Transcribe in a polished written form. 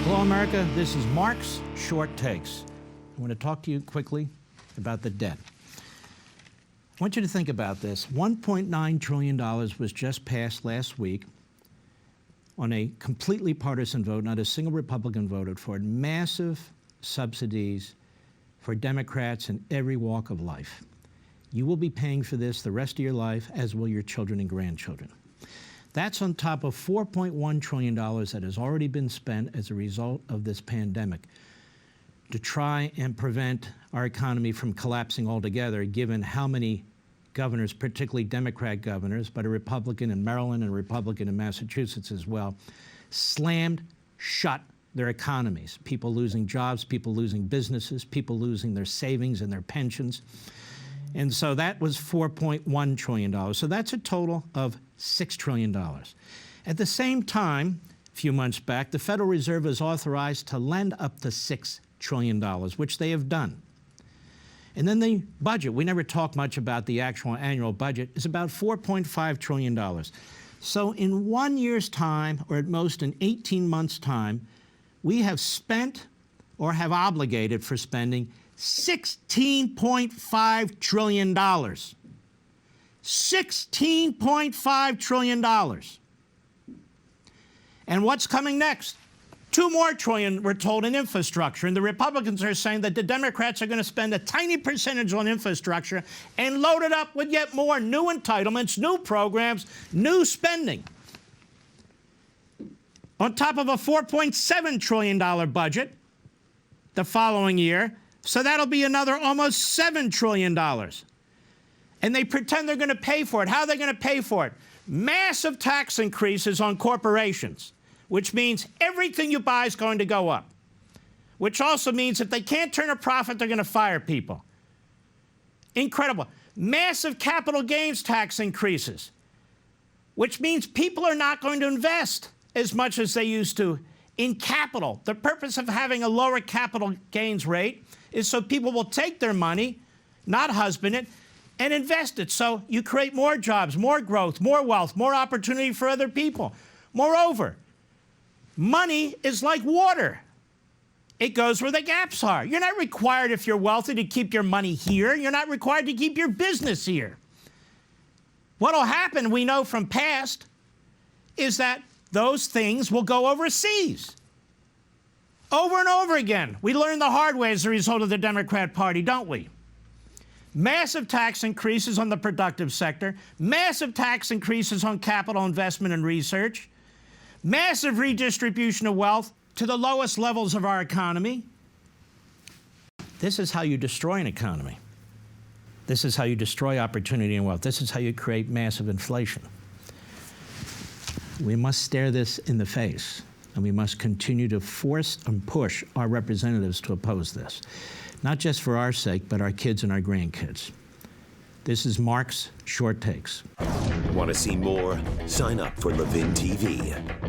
Hello, America. This is Mark's Short Takes. I want to talk to you quickly about the debt. I want you to think about this. $1.9 trillion was just passed last week on a completely partisan vote. Not a single Republican voted for it. Massive subsidies for Democrats in every walk of life. You will be paying for this the rest of your life, as will your children and grandchildren. That's on top of $4.1 trillion that has already been spent as a result of this pandemic to try and prevent our economy from collapsing altogether, given how many governors, particularly Democrat governors, but a Republican in Maryland and a Republican in Massachusetts as well, slammed shut their economies. People losing jobs, people losing businesses, people losing their savings and their pensions. And so that was $4.1 trillion. So that's a total of $6 trillion. At the same time, a few months back, the Federal Reserve is authorized to lend up to $6 trillion, which they have done. And then the budget, we never talk much about the actual annual budget, is about $4.5 trillion. So in 1 year's time, or at most in 18 months' time, we have spent or have obligated for spending $16.5 trillion. $16.5 trillion. And what's coming next? $2 more trillion, we're told, in infrastructure. And the Republicans are saying that the Democrats are going to spend a tiny percentage on infrastructure and load it up with yet more new entitlements, new programs, new spending. On top of a $4.7 trillion budget the following year. So that'll be another almost $7 trillion. And they pretend they're going to pay for it. How are they going to pay for it? Massive tax increases on corporations, which means everything you buy is going to go up, which also means if they can't turn a profit, they're going to fire people. Incredible. Massive capital gains tax increases, which means people are not going to invest as much as they used to in capital. The purpose of having a lower capital gains rate is so people will take their money, not husband it, and invest it. So you create more jobs, more growth, more wealth, more opportunity for other people. Moreover, money is like water. It goes where the gaps are. You're not required, if you're wealthy, to keep your money here. You're not required to keep your business here. What'll happen, we know from past, is that those things will go overseas. Over and over again. We learned the hard way as a result of the Democrat Party, don't we? Massive tax increases on the productive sector, massive tax increases on capital investment and research, massive redistribution of wealth to the lowest levels of our economy. This is how you destroy an economy. This is how you destroy opportunity and wealth. This is how you create massive inflation. We must stare this in the face, and we must continue to force and push our representatives to oppose this, not just for our sake, but our kids and our grandkids. This is Mark's Short Takes. Want to see more? Sign up for LevinTV.